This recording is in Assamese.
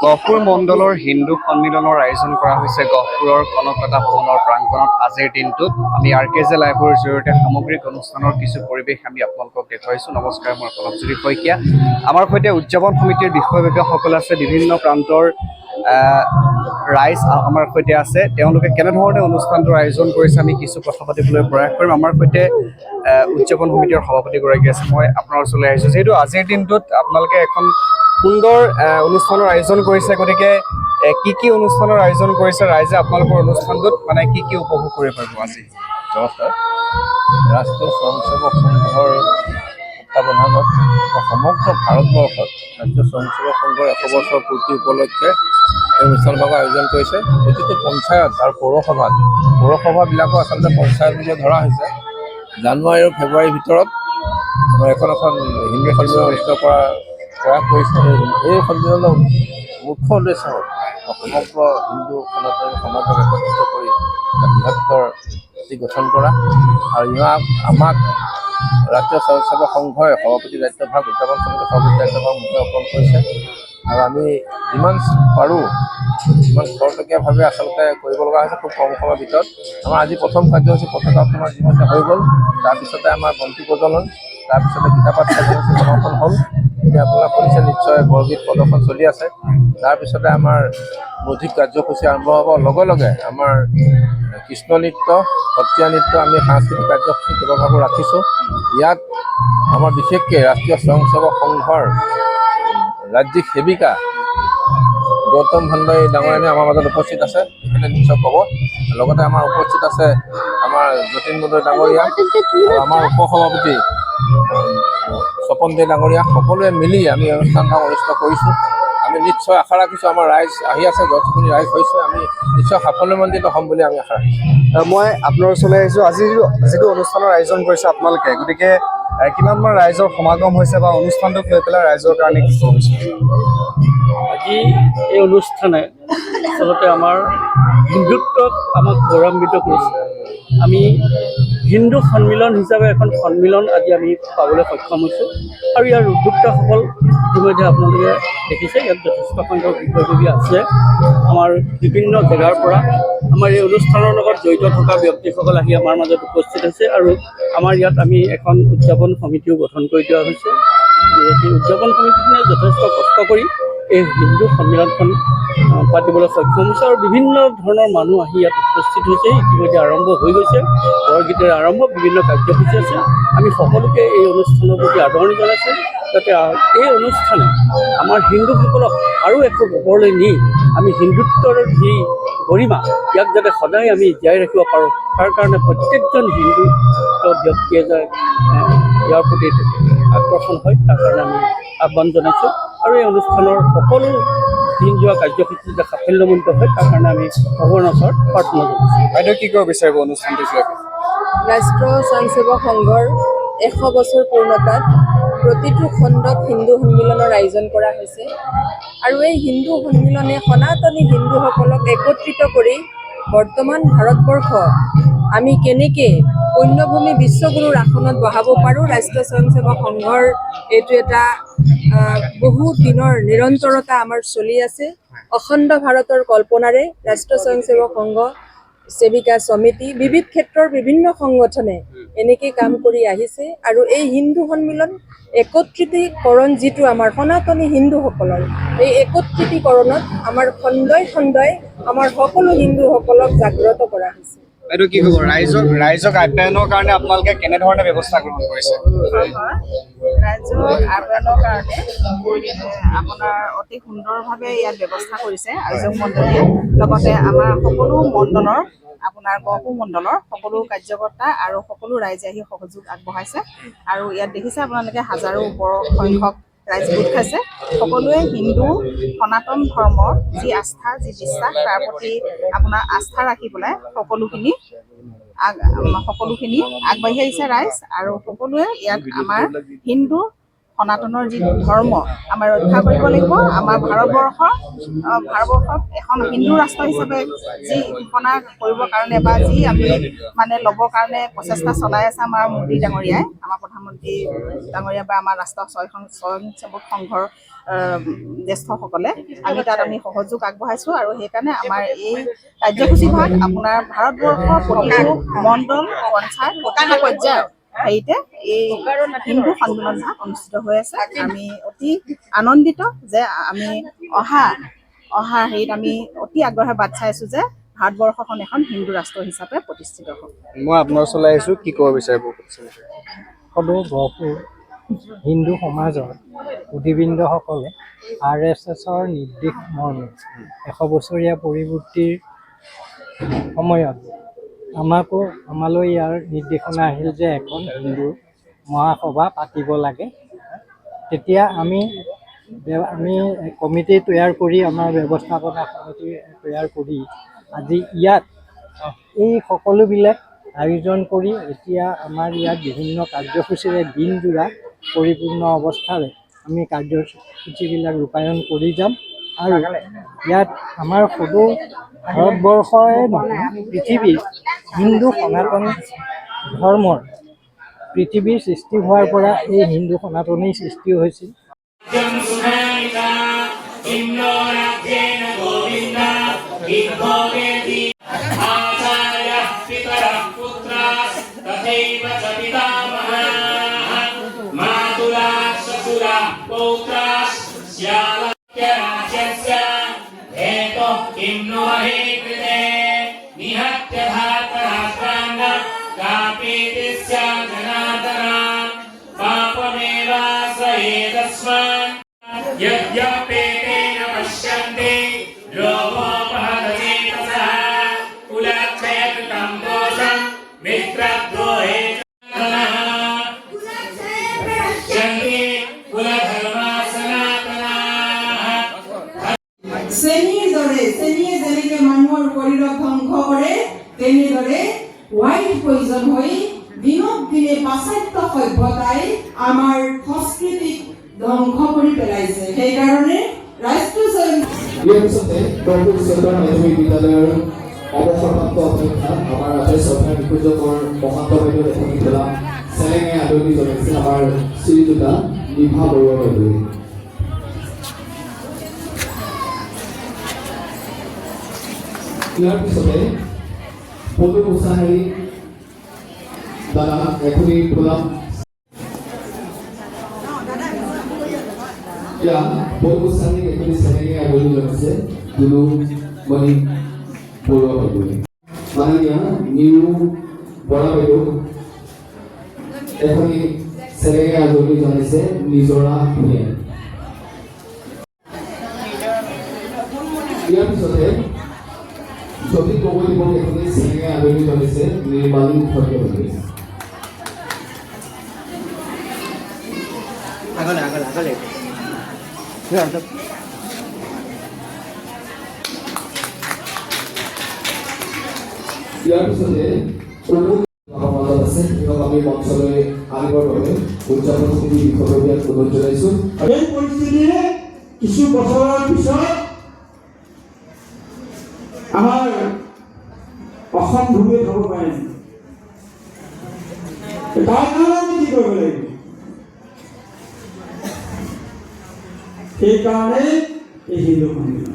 গহপুৰ মণ্ডলৰ হিন্দু সন্মিলনৰ আয়োজন কৰা হৈছে গহপুৰৰ কনকলতা ভৱনৰ প্ৰাংগণত আজিৰ দিনটোত আমি RKJ লাইভৰ জৰিয়তে সামগ্ৰিক অনুষ্ঠানৰ কিছু পৰিৱেশ আমি আপোনালোকক দেখুৱাইছোঁ। নমস্কাৰ, মই প্ৰণৱজ্যোতি শইকীয়া। আমাৰ সৈতে উদযাপন সমিতিৰ বিষয়ববীয়াসকল আছে, বিভিন্ন প্ৰান্তৰ ৰাইজ আমাৰ সৈতে আছে। তেওঁলোকে কেনেধৰণে অনুষ্ঠানটোৰ আয়োজন কৰিছে আমি কিছু কথা পাতিবলৈ প্ৰয়াস কৰিম। আমাৰ সৈতে উদযাপন সমিতিৰ সভাপতিগৰাকী আছে। মই আপোনাৰ ওচৰলৈ আহিছোঁ, যিহেতু আজিৰ দিনটোত আপোনালোকে এখন সুন্দৰ অনুষ্ঠানৰ আয়োজন কৰিছে, গতিকে কি অনুষ্ঠানৰ আয়োজন কৰিছে ৰাইজে আপোনালোকৰ অনুষ্ঠানটোত মানে কি উপভোগ কৰিব পাৰিব আজি? নমস্কাৰ। ৰাষ্ট্ৰীয় স্বয়ংসেৱক সংঘৰ তত্বাৱধানত সমগ্ৰ ভাৰতবৰ্ষত ৰাষ্ট্ৰীয় স্বয়ংসেৱক সংঘৰ 100 বছৰ পূৰ্তি উপলক্ষে এই অনুষ্ঠানভাগ আয়োজন কৰিছে। প্ৰতিটো পঞ্চায়ত আৰু পৌৰসভাবিলাকো আচলতে পঞ্চায়ত বুলি ধৰা হৈছে। জানুৱাৰী আৰু ফেব্ৰুৱাৰীৰ ভিতৰত এখন হিন্দু সন্মিলন অনুষ্ঠিত কৰা প্ৰয়াস কৰিছে। এই সন্মিলনৰ মুখ্য উদ্দেশ্য হ'ল সমগ্ৰ হিন্দু সনাতনী সমাজক একত্ৰিত কৰি বৃহত্তৰ জাতি গঠন কৰা, আৰু আমাক ৰাষ্ট্ৰীয় স্বয়ংসেৱক সংঘই সভাপতি দায়িত্বভাগ, উদযাপন সমিতিৰ সভাপতি দায়িত্বভাগ মুখে অৰ্পণ কৰিছে। আৰু আমি যিমান পাৰোঁ সিমান খৰতকীয়াভাৱে আচলতে কৰিব লগা হৈছে খুব কম সময়ৰ ভিতৰত। আমাৰ আজি প্ৰথম কাৰ্যসূচী পতাকা উত্তোলন ইতিমধ্যে হৈ গ'ল, তাৰপিছতে আমাৰ বন্তি প্ৰজ্বলন, তাৰপিছতে গীতাপাঠ কাৰ্যসূচী সমাপন হ'ল। এতিয়া আপোনালোকে শুনিছে নিশ্চয়, বৰগীত প্ৰদৰ্শন চলি আছে। তাৰপিছতে আমাৰ বৌদ্ধিক কাৰ্যসূচী আৰম্ভ হ'ব। লগে লগে আমাৰ কৃষ্ণ নৃত্য, সত্ৰীয়া নৃত্য, আমি সাংস্কৃতিক কাৰ্যসূচী কেইবাভাগো ৰাখিছোঁ। ইয়াত আমাৰ বিশেষকৈ ৰাষ্ট্ৰীয় স্বয়ংসেৱক সংঘৰ ৰাজ্যিক সেৱিকা গৌতম ভাণ্ডাৰী ডাঙৰীয়ানী আমাৰ মাজত উপস্থিত আছে, তেখেতে নিশ্চয় ক'ব। লগতে আমাৰ উপস্থিত আছে আমাৰ যতীন মুদৈ ডাঙৰীয়া আৰু আমাৰ উপসভাপতি স্বপন দে ডাঙৰীয়া। সকলোৱে মিলি আমি অনুষ্ঠানভাগ অনুষ্ঠিত কৰিছোঁ। আমি নিশ্চয় আশা ৰাখিছোঁ, আমাৰ ৰাইজ আহি আছে, যথেষ্টখিনি ৰাইজ হৈছে, আমি নিশ্চয় সাফল্যমণ্ডিত হ'ম বুলি আমি আশা ৰাখিছোঁ। মই আপোনাৰ ওচৰলৈ আহিছোঁ। আজি যিটো অনুষ্ঠানৰ আয়োজন কৰিছে আপোনালোকে, গতিকে কিমানমান ৰাইজৰ সমাগম হৈছে বা অনুষ্ঠানটোক লৈ পেলাই ৰাইজৰ কাৰণে কি ক'ব বিচাৰিছে? আজি এই অনুষ্ঠানে আচলতে আমাৰ হিন্দুত্বক আমাক গৌৰৱান্বিত কৰিছে। আমি হিন্দু সন্মিলন হিচাপে এখন সন্মিলন আজি আমি পাবলৈ সক্ষম হৈছোঁ, আৰু ইয়াৰ উদ্যোক্তাসকল ইতিমধ্যে আপোনালোকে দেখিছে, ইয়াত যথেষ্ট সংখ্যক বিষয়ববী আছে। আমাৰ বিভিন্ন জেগাৰ পৰা আমাৰ এই অনুষ্ঠানৰ লগত জড়িত থকা ব্যক্তিসকল আহি আমাৰ মাজত উপস্থিত হৈছে, আৰু আমাৰ ইয়াত আমি এখন উদযাপন সমিতিও গঠন কৰি দিয়া হৈছে। সেই উদযাপন সমিতিখনে যথেষ্ট কষ্ট কৰি এই হিন্দু সন্মিলনখন পাতিবলৈ সক্ষম হৈছে, আৰু বিভিন্ন ধৰণৰ মানুহ আহি ইয়াত উপস্থিত হৈছে। ইতিমধ্যে আৰম্ভ হৈ গৈছে, বৰগীতেৰে আৰম্ভ, বিভিন্ন কাৰ্যসূচী আছে। আমি সকলোকে এই অনুষ্ঠানৰ প্ৰতি আদৰণি জনাইছোঁ, যাতে এই অনুষ্ঠানে আমাৰ হিন্দুসকলক আৰু একো ওপৰলৈ নি আমি হিন্দুত্বৰ যি গৰিমা, ইয়াক যাতে সদায় আমি জীয়াই ৰাখিব পাৰোঁ, তাৰ কাৰণে প্ৰত্যেকজন হিন্দু ব্যক্তিয়ে যে ইয়াৰ প্ৰতি আকৰ্ষণ হয়, তাৰ কাৰণে আমি আহ্বান জনাইছোঁ। আৰু এই অনুষ্ঠানৰ সকলো দিন যোৱা কাৰ্যসূচী যে সাফল্যমণ্ডিত হয়, তাৰ কাৰণে আমি ভগৱানৰ ওচৰত প্ৰাৰ্থনা জনাইছোঁ। বাইদেউ কি ক'ব বিচাৰিব অনুষ্ঠানটোক লৈ? ৰাষ্ট্ৰীয় স্বয়ংসেৱক সংঘৰ 100 বছৰ পূৰ্ণতাত প্ৰতিটো খণ্ডত হিন্দু সন্মিলনৰ আয়োজন কৰা হৈছে, আৰু এই হিন্দু সন্মিলনে সনাতনী হিন্দুসকলক একত্ৰিত কৰি বৰ্তমান ভাৰতবৰ্ষ আমি কেনেকৈ পুণ্যভূমি বিশ্বগুৰুৰ আসনত বহাব পাৰোঁ, ৰাষ্ট্ৰীয় স্বয়ংসেৱক সংঘৰ এইটো এটা বহু দিনৰ নিৰন্তৰতা আমাৰ চলি আছে। অখণ্ড ভাৰতৰ কল্পনাৰে ৰাষ্ট্ৰীয় স্বয়ংসেৱক সংঘ, সেৱিকা সমিতি, বিবিধ ক্ষেত্ৰৰ বিভিন্ন সংগঠনে এনেকৈ কাম কৰি আহিছে, আৰু এই হিন্দু সন্মিলন একত্ৰিতকৰণ যিটো আমাৰ সনাতনী হিন্দুসকলৰ, এই একত্ৰিতকৰণত আমাৰ খণ্ডই খণ্ডই আমাৰ সকলো হিন্দুসকলক জাগ্ৰত কৰা হৈছে। বাইদেউ কি ক'ব, ৰাইজক আপ্যায়নৰ কাৰণে আপোনালোকে কেনেধৰণে ব্যৱস্থা গ্ৰহণ কৰিছে? ৰাইজক আপ্যায়নৰ কাৰণে আপোনাৰ অতি সুন্দৰভাৱে ইয়াত ব্যৱস্থা কৰিছে আয়োজক মণ্ডলীয়ে। লগতে আমাৰ সকলো মণ্ডলৰ, আপোনাৰ গহপুৰ মণ্ডলৰ সকলো কাৰ্যকৰ্তা আৰু সকলো ৰাইজে আহি সহযোগ আগবঢ়াইছে। আৰু ইয়াত দেখিছে আপোনালোকে হাজাৰো ওপৰ সংখ্যক ৰাইজ গোট খাইছে। সকলোৱে হিন্দু সনাতন ধৰ্মৰ যি আস্থা, যি বিশ্বাস, তাৰ প্ৰতি আপোনাৰ আস্থা ৰাখি পেলাই সকলোখিনি আগবাঢ়ি আহিছে ৰাইজ। আৰু সকলোৱে ইয়াত আমাৰ হিন্দু সনাতনৰ যি ধৰ্ম আমাৰ ৰক্ষা কৰিব লাগিব। আমাৰ ভাৰতবৰ্ষত এখন হিন্দু ৰাষ্ট্ৰ হিচাপে যি ঘোষণা কৰিবৰ কাৰণে বা যি আমি মানে ল'বৰ কাৰণে প্ৰচেষ্টা চলাই আছে আমাৰ মোদী ডাঙৰীয়াই, আমাৰ প্ৰধানমন্ত্ৰী ডাঙৰীয়া বা আমাৰ ৰাষ্ট্ৰ স্বয়ংসেৱক সংঘৰ জ্যেষ্ঠসকলে আমি সহযোগ আগবঢ়াইছোঁ। আৰু সেইকাৰণে আমাৰ এই কাৰ্যসূচীভাগ আপোনাৰ ভাৰতবৰ্ষৰ প্ৰতিটো মণ্ডল পঞ্চায়ত প্ৰতিটো পৰ্যায়ৰ হেৰিতে এই হিন্দু সন্মিলন ভাগ অনুষ্ঠিত হৈ আছে। আমি অতি আনন্দিত যে আমি অহা হেৰিত আমি অতি আগ্ৰহে বাট চাই আছোঁ যে ভাৰতবৰ্ষখন এখন হিন্দু ৰাষ্ট্ৰ হিচাপে প্ৰতিষ্ঠিত হ'ব। মই আপোনাৰ ওচৰলৈ আহিছোঁ, কি ক'ব বিচাৰিব? সকলো গহপুৰ হিন্দু সমাজৰ সুধীবৃন্দসকলে RSSৰ নিৰ্দেশ মৰ্মে 100 বছৰীয়া পৰিৱৰ্তিৰ সময়ত আমালৈ ইয়াৰ নিৰ্দেশনা আহিল যে এখন হিন্দু মহাসভা পাতিব লাগে। তেতিয়া আমি কমিটি তৈয়াৰ কৰি, আমাৰ ব্যৱস্থাপনা সমিতি তৈয়াৰ কৰি আজি ইয়াত এই সকলোবিলাক আয়োজন কৰি এতিয়া আমাৰ ইয়াত বিভিন্ন কাৰ্যসূচীৰে দিনজোৰা পৰিপূৰ্ণ অৱস্থাৰে আমি কাৰ্যসূচীবিলাক ৰূপায়ণ কৰি যাম। আৰু ইয়াত আমাৰ সদৌ ভাৰতবৰ্ষই নহয়, পৃথিৱীৰ হিন্দু সনাতন ধৰ্মৰ পৃথিৱীৰ সৃষ্টি হোৱাৰ পৰা এই হিন্দু সনাতনেই সৃষ্টি হৈছিল। यद्यपेतेन पश्यन्ति लोभोपहतचेतसः कुलक्षयकृतं दोषं मित्रद्रोहे पश्यन्ति कुलधर्मा सनातनाः। চেনীয়ে যেনেকে মানুহৰ শৰীৰক ধ্বংস কৰে, তেনেদৰে হোৱাইট পয়জন হৈ দিনক দিনে পাশ্চাত্য সভ্যতাই আমাৰ সংস্কৃতিক ধ্বংস কৰি পেলাইছে। সেইকাৰণে ইয়াৰ পিছতে গহপুৰ চৰকাৰ মাধ্যমিক বিদ্যালয়ৰ অৱসৰপ্ৰাপ্ত অধ্যক্ষা আমাৰ ৰাজ্য চৰকাৰ নিখোজকৰ মহান্ত বাইদেউ লেখনি পেলা চেলেঙে আদৰণি জনাইছে আমাৰ শ্ৰীযুতা নিভা বৰুৱা বাইদেৱে। ইয়াৰ পিছতে পদু গোসাঁহাৰী দ্বাৰা এখনি প্ৰদান পদুগোস্বামীক এখনি চেলেঙে আদৰণি জনাইছে দুলুমণি বৰুৱা বাইদেৱে। মাননীয় নিৰু বৰা বাইদেউ এখনি চেলেঙে আদৰণি জনাইছে নিজৰা ভূঞাই। ইয়াৰ পিছতে জ্যোতি গগৈক এখনি চেলেঙে আদৰণি জনাইছে নিৰ্মালী ভট্ট বাইদেৱে। ইয়াৰ পিছতে মাজত আছে সিহঁতক আমি মঞ্চলৈ আনিবৰ বাবে উদযাপন সমিতি বিষয়ববীয়াক অনুৰোধ জনাইছোঁ। এই পৰিস্থিতিৰে কিছু বছৰৰ পিছত আমাৰ অসম ভূমিত হ'ব পাৰে। তাৰ কাৰণে আমি কি কৰিব লাগিব? সেইকাৰণে এই হিন্দু সন্মিলন